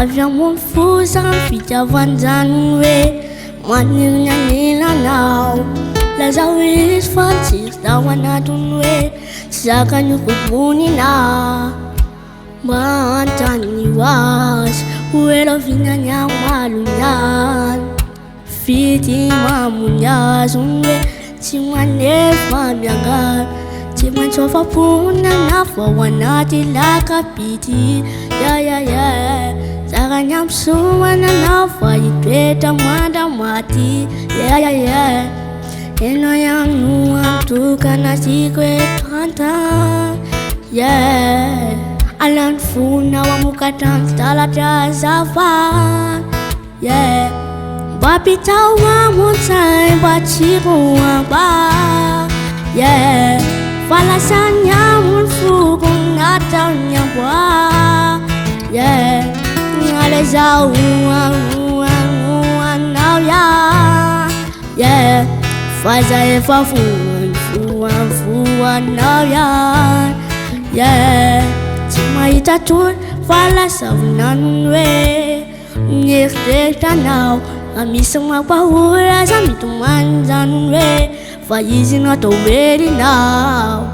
avy amony fosagny fitiavan-jany hoe manirigny agnelanao. Lazao izy fa tsisy tao anatiny hoe tsy zakany koboninà. Mba antany hoazy hoe lovignany amaloniany. Fity mamony azony hoe tsy manefa miangary. Tsy maintsy ofaponana fa ao anaty lakapity. Zakany ampisomananao fa hitoetra mandra maty. Enao ihany no antokana tiako eto an-tany. Alany fonao amokatra ny talatra azafany. Mba pitao amontsay mba tsiko amba. Falasany amony foko nataony amboa. Ngale zao anao ya. Faza efa fuanao ya. Tsy mahita tory falasavonanony hoe nieritreritranao. Misy mampahora za mitomany zanony hoe fa izy natao herinao.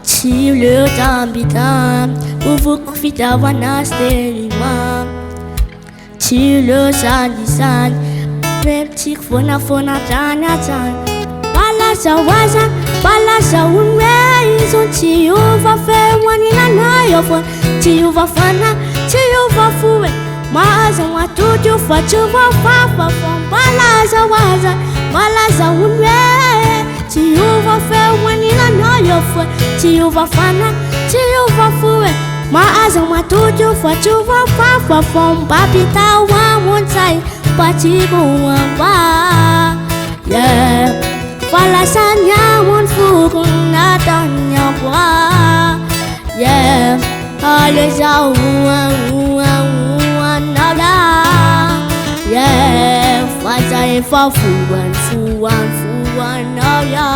Tsy leo tambitamby ovoko fitiavana stelima. Tsy leo sandisany pertsiko fonafona trany atrany. Balazahoazany balazahony hoe izy on tsy ova femoaninanay eo foana. Tsy ova fana tsy ova foe mahaza matoty io fa tsy voafafa fo. Balazahoazany balazahony hoe tsy ova femoaninanay eo foana. Tsy ova fana tsy ova foe mahaza matoty io fa tsy voafafa fo. Mba pitao amontsay mba tsiko amba. Falasany amony foko nataony amboa. Ale zao anao ya. Faza efa fuanao ya.